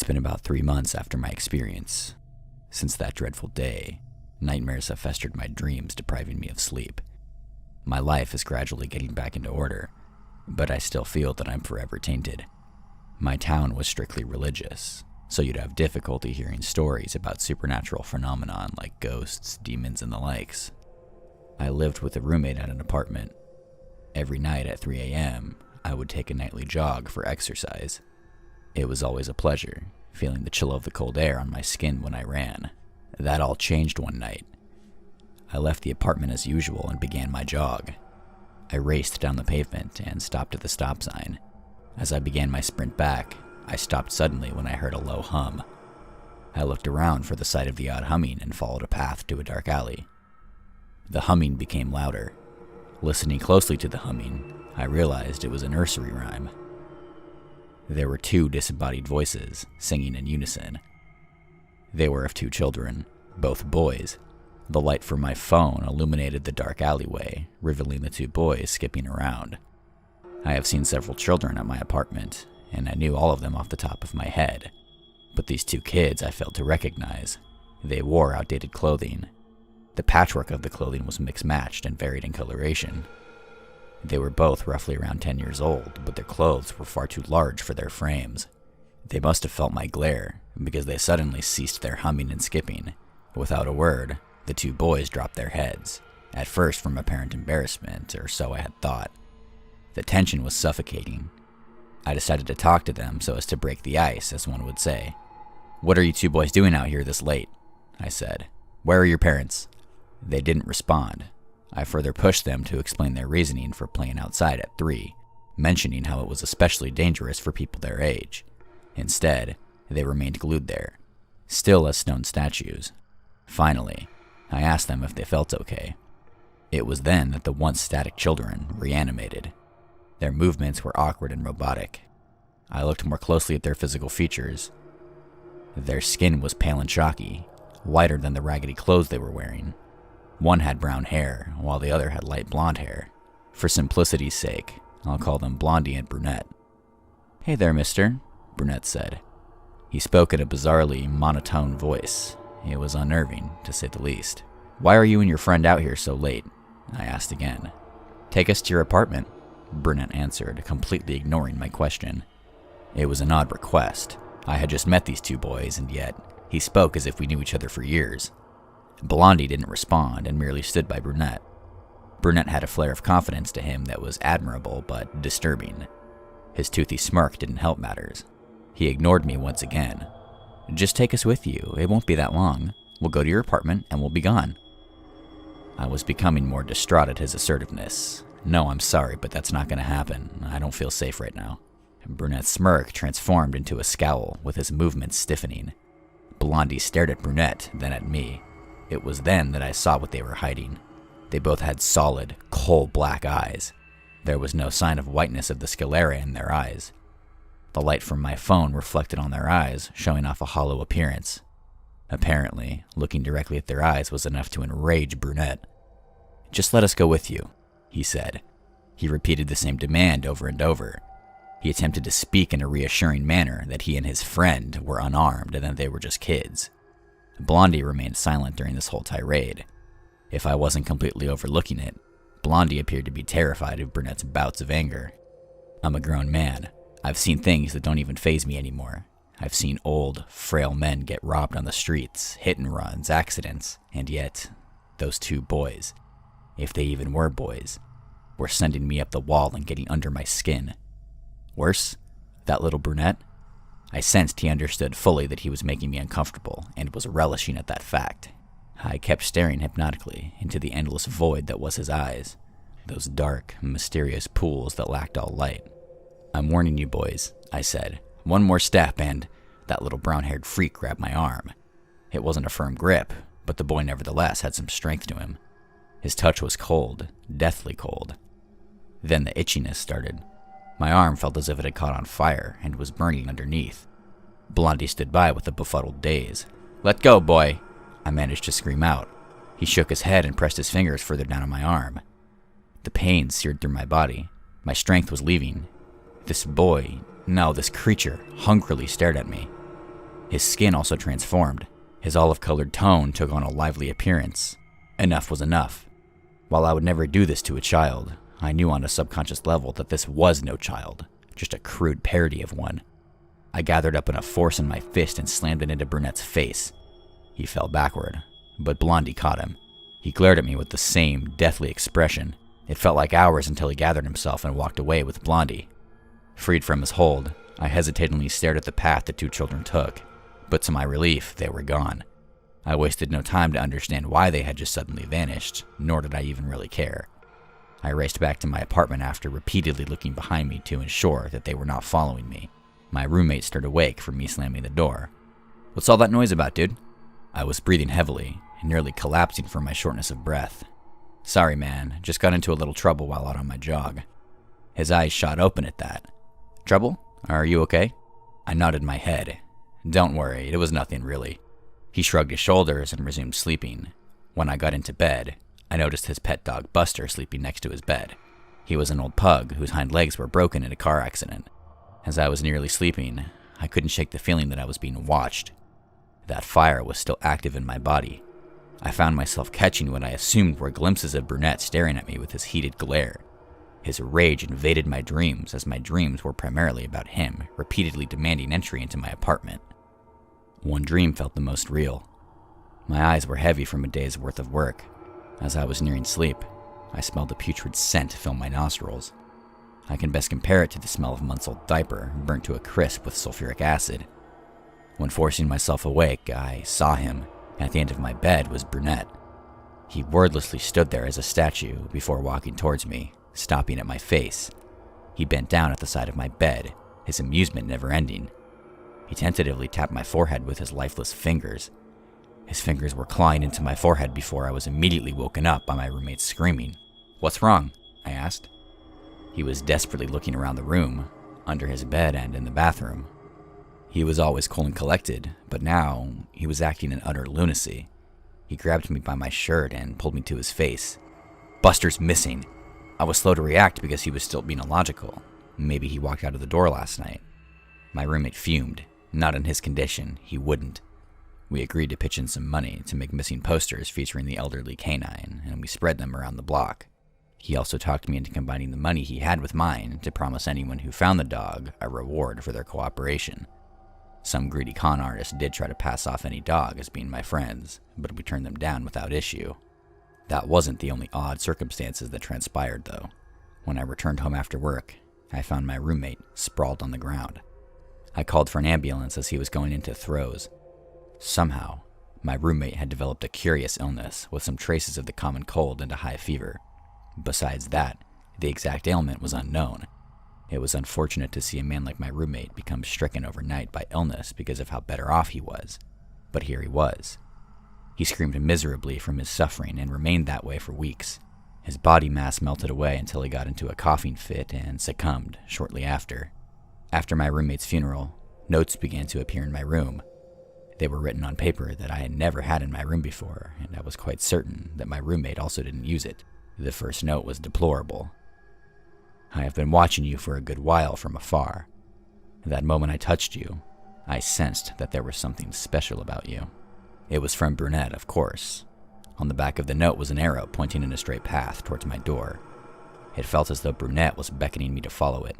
been about 3 months after my experience. Since that dreadful day, nightmares have festered my dreams, depriving me of sleep. My life is gradually getting back into order, but I still feel that I'm forever tainted. My town was strictly religious, so you'd have difficulty hearing stories about supernatural phenomenon like ghosts, demons, and the likes. I lived with a roommate at an apartment. Every night at 3 a.m., I would take a nightly jog for exercise. It was always a pleasure, feeling the chill of the cold air on my skin when I ran. That all changed one night. I left the apartment as usual and began my jog. I raced down the pavement and stopped at the stop sign. As I began my sprint back, I stopped suddenly when I heard a low hum. I looked around for the sight of the odd humming and followed a path to a dark alley. The humming became louder. Listening closely to the humming, I realized it was a nursery rhyme. There were 2 disembodied voices singing in unison. They were of 2 children, both boys. The light from my phone illuminated the dark alleyway, revealing the 2 boys skipping around. I have seen several children at my apartment, and I knew all of them off the top of my head. But these 2 kids I failed to recognize. They wore outdated clothing. The patchwork of the clothing was mixed-matched and varied in coloration. They were both roughly around 10 years old, but their clothes were far too large for their frames. They must have felt my glare, because they suddenly ceased their humming and skipping. Without a word, the 2 boys dropped their heads, at first from apparent embarrassment, or so I had thought. The tension was suffocating. I decided to talk to them so as to break the ice, as one would say. "What are you 2 boys doing out here this late?" I said. "Where are your parents?" They didn't respond. I further pushed them to explain their reasoning for playing outside at 3, mentioning how it was especially dangerous for people their age. Instead, they remained glued there, still as stone statues. Finally, I asked them if they felt okay. It was then that the once static children reanimated. Their movements were awkward and robotic. I looked more closely at their physical features. Their skin was pale and chalky, whiter than the raggedy clothes they were wearing. One had brown hair, while the other had light blonde hair. For simplicity's sake, I'll call them Blondie and Brunette. "Hey there, mister," Brunette said. He spoke in a bizarrely monotone voice. It was unnerving, to say the least. "Why are you and your friend out here so late?" I asked again. "Take us to your apartment," Brunette answered, completely ignoring my question. It was an odd request. I had just met these 2 boys, and yet he spoke as if we knew each other for years. Blondie didn't respond and merely stood by Brunette. Brunette had a flare of confidence to him that was admirable but disturbing. His toothy smirk didn't help matters. He ignored me once again. "Just take us with you. It won't be that long. We'll go to your apartment and we'll be gone." I was becoming more distraught at his assertiveness. "No, I'm sorry, but that's not going to happen. I don't feel safe right now." Brunette's smirk transformed into a scowl, with his movements stiffening. Blondie stared at Brunette, then at me. It was then that I saw what they were hiding. They both had solid, coal-black eyes. There was no sign of whiteness of the sclera in their eyes. The light from my phone reflected on their eyes, showing off a hollow appearance. Apparently, looking directly at their eyes was enough to enrage Brunette. "Just let us go with you," he said. He repeated the same demand over and over. He attempted to speak in a reassuring manner that he and his friend were unarmed and that they were just kids. Blondie remained silent during this whole tirade. If I wasn't completely overlooking it, Blondie appeared to be terrified of Brunette's bouts of anger. I'm a grown man. I've seen things that don't even faze me anymore. I've seen old, frail men get robbed on the streets, hit and runs, accidents, and yet, those 2 boys, if they even were boys, were sending me up the wall and getting under my skin. Worse, that little Brunette, I sensed he understood fully that he was making me uncomfortable and was relishing at that fact. I kept staring hypnotically into the endless void that was his eyes, those dark, mysterious pools that lacked all light. "I'm warning you boys," I said. "One more step and—" That little brown-haired freak grabbed my arm. It wasn't a firm grip, but the boy nevertheless had some strength to him. His touch was cold, deathly cold. Then the itchiness started. My arm felt as if it had caught on fire and was burning underneath. Blondie stood by with a befuddled daze. "Let go, boy!" I managed to scream out. He shook his head and pressed his fingers further down on my arm. The pain seared through my body. My strength was leaving. This boy, no, this creature, hungrily stared at me. His skin also transformed. His olive-colored tone took on a lively appearance. Enough was enough. While I would never do this to a child, I knew on a subconscious level that this was no child, just a crude parody of one. I gathered up enough force in my fist and slammed it into Brunette's face. He fell backward, but Blondie caught him. He glared at me with the same deathly expression. It felt like hours until he gathered himself and walked away with Blondie. Freed from his hold, I hesitatingly stared at the path the two children took, but to my relief, they were gone. I wasted no time to understand why they had just suddenly vanished, nor did I even really care. I raced back to my apartment after repeatedly looking behind me to ensure that they were not following me. My roommate stirred awake from me slamming the door. "What's all that noise about, dude?" I was breathing heavily, nearly collapsing from my shortness of breath. "Sorry, man, just got into a little trouble while out on my jog." His eyes shot open at that. "Trouble? Are you okay?" I nodded my head. "Don't worry, it was nothing really." He shrugged his shoulders and resumed sleeping. When I got into bed, I noticed his pet dog Buster sleeping next to his bed. He was an old pug whose hind legs were broken in a car accident. As I was nearly sleeping, I couldn't shake the feeling that I was being watched. That fire was still active in my body. I found myself catching what I assumed were glimpses of Brunette staring at me with his heated glare. His rage invaded my dreams, as my dreams were primarily about him, repeatedly demanding entry into my apartment. One dream felt the most real. My eyes were heavy from a day's worth of work. As I was nearing sleep, I smelled a putrid scent fill my nostrils. I can best compare it to the smell of a month's old diaper burnt to a crisp with sulfuric acid. When forcing myself awake, I saw him, and at the end of my bed was Brunette. He wordlessly stood there as a statue before walking towards me, stopping at my face. He bent down at the side of my bed, his amusement never ending. He tentatively tapped my forehead with his lifeless fingers. His fingers were clawing into my forehead before I was immediately woken up by my roommate screaming. "What's wrong?" I asked. He was desperately looking around the room, under his bed and in the bathroom. He was always cool and collected, but now he was acting in utter lunacy. He grabbed me by my shirt and pulled me to his face. "Buster's missing." I was slow to react because he was still being illogical. Maybe he walked out of the door last night. My roommate fumed. Not in his condition, he wouldn't. We agreed to pitch in some money to make missing posters featuring the elderly canine, and we spread them around the block. He also talked me into combining the money he had with mine to promise anyone who found the dog a reward for their cooperation. Some greedy con artists did try to pass off any dog as being my friends, but we turned them down without issue. That wasn't the only odd circumstances that transpired, though. When I returned home after work, I found my roommate sprawled on the ground. I called for an ambulance as he was going into throes. Somehow, my roommate had developed a curious illness with some traces of the common cold and a high fever. Besides that, the exact ailment was unknown. It was unfortunate to see a man like my roommate become stricken overnight by illness because of how better off he was. But here he was. He screamed miserably from his suffering and remained that way for weeks. His body mass melted away until he got into a coughing fit and succumbed shortly after. After my roommate's funeral, notes began to appear in my room. They were written on paper that I had never had in my room before, and I was quite certain that my roommate also didn't use it. The first note was deplorable. "I have been watching you for a good while from afar. That moment I touched you, I sensed that there was something special about you." It was from Brunette, of course. On the back of the note was an arrow pointing in a straight path towards my door. It felt as though Brunette was beckoning me to follow it.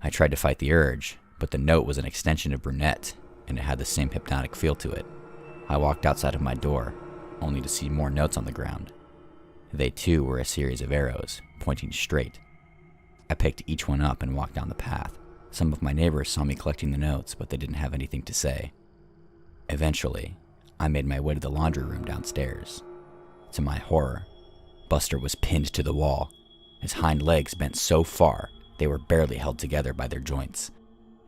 I tried to fight the urge, but the note was an extension of Brunette, and it had the same hypnotic feel to it. I walked outside of my door, only to see more notes on the ground. They too were a series of arrows, pointing straight. I picked each one up and walked down the path. Some of my neighbors saw me collecting the notes, but they didn't have anything to say. Eventually, I made my way to the laundry room downstairs. To my horror, Buster was pinned to the wall, his hind legs bent so far they were barely held together by their joints.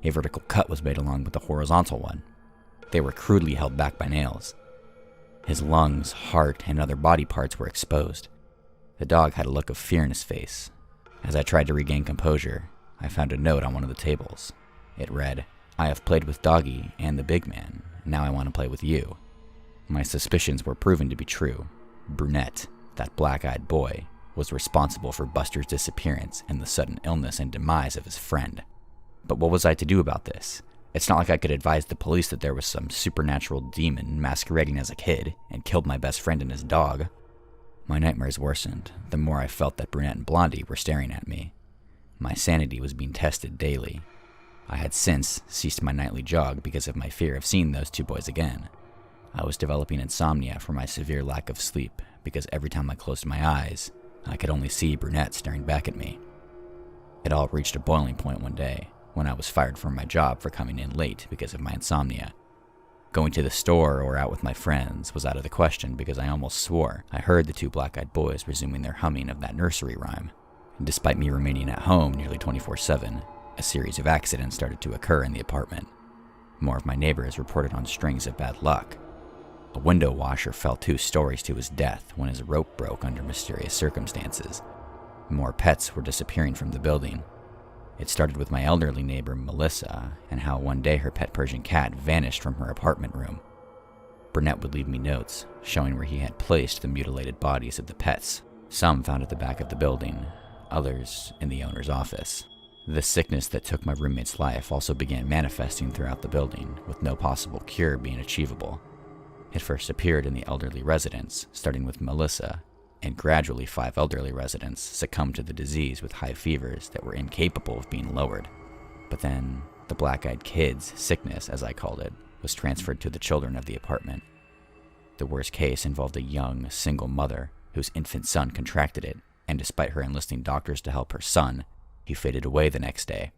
A vertical cut was made along with the horizontal one. They were crudely held back by nails. His lungs, heart, and other body parts were exposed. The dog had a look of fear in his face. As I tried to regain composure, I found a note on one of the tables. It read, "I have played with Doggy and the big man. Now I want to play with you." My suspicions were proven to be true. Brunette, that black-eyed boy, was responsible for Buster's disappearance and the sudden illness and demise of his friend. But what was I to do about this? It's not like I could advise the police that there was some supernatural demon masquerading as a kid and killed my best friend and his dog. My nightmares worsened the more I felt that Brunette and Blondie were staring at me. My sanity was being tested daily. I had since ceased my nightly jog because of my fear of seeing those two boys again. I was developing insomnia from my severe lack of sleep because every time I closed my eyes, I could only see Brunette staring back at me. It all reached a boiling point one day when I was fired from my job for coming in late because of my insomnia. Going to the store or out with my friends was out of the question because I almost swore I heard the two black-eyed boys resuming their humming of that nursery rhyme. And despite me remaining at home nearly 24/7, a series of accidents started to occur in the apartment. More of my neighbors reported on strings of bad luck. A window washer fell 2 stories to his death when his rope broke under mysterious circumstances. More pets were disappearing from the building. It started with my elderly neighbor, Melissa, and how one day her pet Persian cat vanished from her apartment room. Brunette would leave me notes, showing where he had placed the mutilated bodies of the pets. Some found at the back of the building, others in the owner's office. The sickness that took my roommate's life also began manifesting throughout the building, with no possible cure being achievable. It first appeared in the elderly residents, starting with Melissa, and gradually 5 elderly residents succumbed to the disease with high fevers that were incapable of being lowered. But then, the black-eyed kids' sickness, as I called it, was transferred to the children of the apartment. The worst case involved a young, single mother whose infant son contracted it, and despite her enlisting doctors to help her son, he faded away the next day.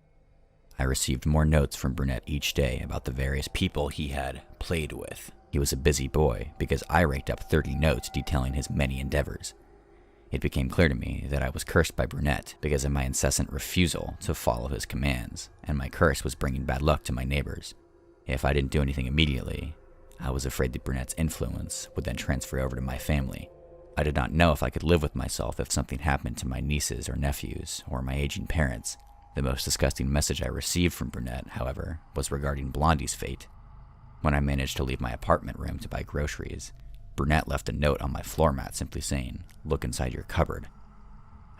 I received more notes from Brunette each day about the various people he had played with. He was a busy boy because I raked up 30 notes detailing his many endeavors. It became clear to me that I was cursed by Brunette because of my incessant refusal to follow his commands, and my curse was bringing bad luck to my neighbors. If I didn't do anything immediately, I was afraid that Brunette's influence would then transfer over to my family. I did not know if I could live with myself if something happened to my nieces or nephews or my aging parents. The most disgusting message I received from Brunette, however, was regarding Blondie's fate. When I managed to leave my apartment room to buy groceries, Brunette left a note on my floor mat simply saying, "Look inside your cupboard."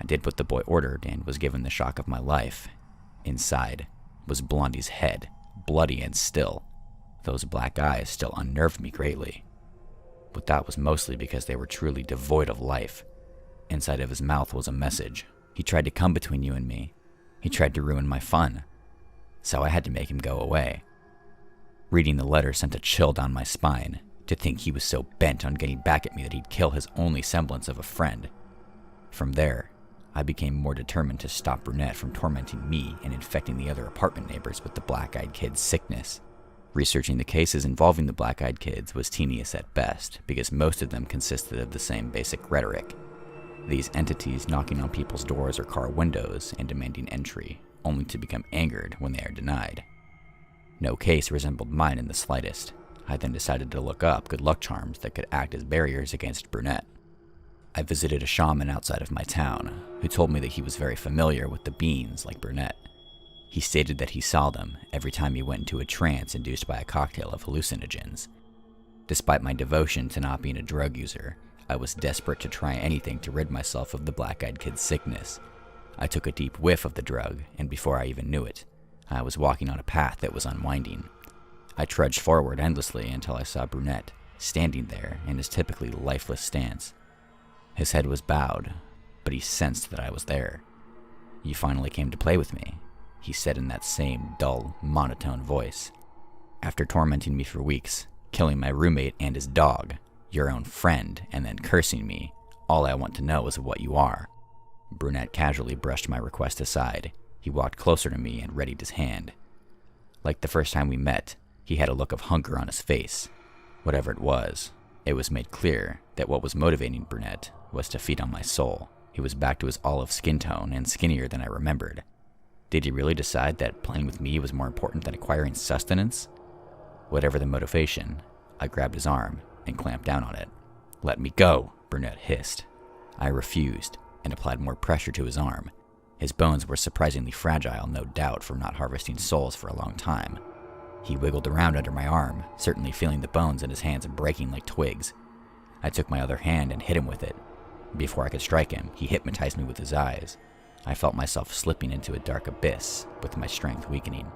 I did what the boy ordered and was given the shock of my life. Inside was Blondie's head, bloody and still. Those black eyes still unnerved me greatly. But that was mostly because they were truly devoid of life. Inside of his mouth was a message. He tried to come between you and me. He tried to ruin my fun. So I had to make him go away. Reading the letter sent a chill down my spine, to think he was so bent on getting back at me that he'd kill his only semblance of a friend. From there, I became more determined to stop Brunette from tormenting me and infecting the other apartment neighbors with the black-eyed kids' sickness. Researching the cases involving the black-eyed kids was tedious at best, because most of them consisted of the same basic rhetoric. These entities knocking on people's doors or car windows and demanding entry, only to become angered when they are denied. No case resembled mine in the slightest. I then decided to look up good luck charms that could act as barriers against Brunette. I visited a shaman outside of my town, who told me that he was very familiar with the beans like Brunette. He stated that he saw them every time he went into a trance induced by a cocktail of hallucinogens. Despite my devotion to not being a drug user, I was desperate to try anything to rid myself of the black-eyed kid's sickness. I took a deep whiff of the drug, and before I even knew it, I was walking on a path that was unwinding. I trudged forward endlessly until I saw Brunette, standing there in his typically lifeless stance. His head was bowed, but he sensed that I was there. "You finally came to play with me," he said in that same dull, monotone voice. "After tormenting me for weeks, killing my roommate and his dog, your own friend, and then cursing me, all I want to know is what you are." Brunette casually brushed my request aside. He walked closer to me and readied his hand. Like the first time we met, he had a look of hunger on his face. Whatever it was made clear that what was motivating Brunette was to feed on my soul. He was back to his olive skin tone and skinnier than I remembered. Did he really decide that playing with me was more important than acquiring sustenance? Whatever the motivation, I grabbed his arm and clamped down on it. "Let me go," Brunette hissed. I refused and applied more pressure to his arm. His bones were surprisingly fragile, no doubt, from not harvesting souls for a long time. He wiggled around under my arm, certainly feeling the bones in his hands breaking like twigs. I took my other hand and hit him with it. Before I could strike him, he hypnotized me with his eyes. I felt myself slipping into a dark abyss, with my strength weakening.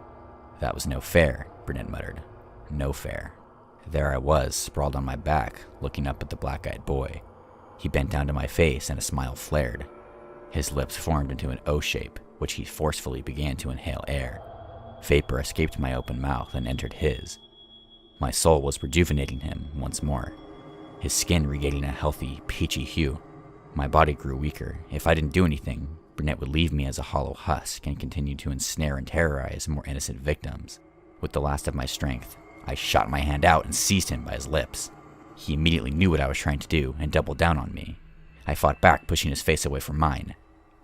That was no fair, Brunette muttered. No fair. There I was, sprawled on my back, looking up at the black-eyed boy. He bent down to my face and a smile flared. His lips formed into an O shape, which he forcefully began to inhale air. Vapor escaped my open mouth and entered his. My soul was rejuvenating him once more, his skin regaining a healthy, peachy hue. My body grew weaker. If I didn't do anything, Brunette would leave me as a hollow husk and continue to ensnare and terrorize more innocent victims. With the last of my strength, I shot my hand out and seized him by his lips. He immediately knew what I was trying to do and doubled down on me. I fought back, pushing his face away from mine.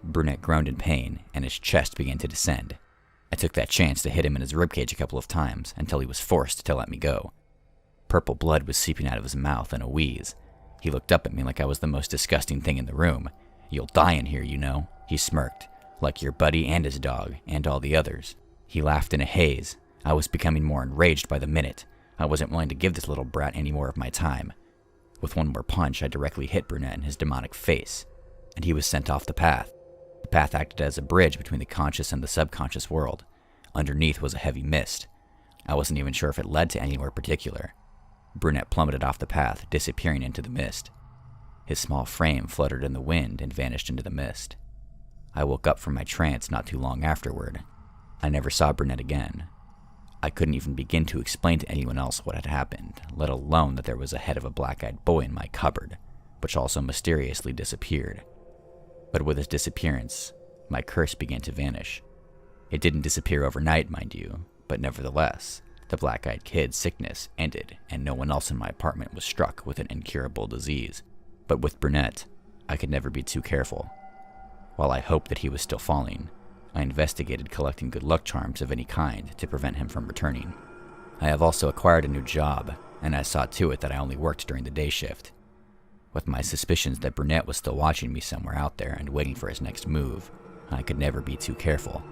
Brunette groaned in pain, and his chest began to descend. I took that chance to hit him in his ribcage a couple of times until he was forced to let me go. Purple blood was seeping out of his mouth in a wheeze. He looked up at me like I was the most disgusting thing in the room. "You'll die in here, you know," he smirked, "like your buddy and his dog, and all the others." He laughed in a haze. I was becoming more enraged by the minute. I wasn't willing to give this little brat any more of my time. With one more punch, I directly hit Brunette in his demonic face, and he was sent off the path. The path acted as a bridge between the conscious and the subconscious world. Underneath was a heavy mist. I wasn't even sure if it led to anywhere particular. Brunette plummeted off the path, disappearing into the mist. His small frame fluttered in the wind and vanished into the mist. I woke up from my trance not too long afterward. I never saw Brunette again. I couldn't even begin to explain to anyone else what had happened, let alone that there was a head of a black-eyed boy in my cupboard, which also mysteriously disappeared. But with his disappearance, my curse began to vanish. It didn't disappear overnight, mind you, but nevertheless, the black-eyed kid's sickness ended, and no one else in my apartment was struck with an incurable disease. But with Brunette, I could never be too careful. While I hoped that he was still falling, I investigated collecting good luck charms of any kind to prevent him from returning. I have also acquired a new job, and I saw to it that I only worked during the day shift. With my suspicions that Brunette was still watching me somewhere out there and waiting for his next move, I could never be too careful.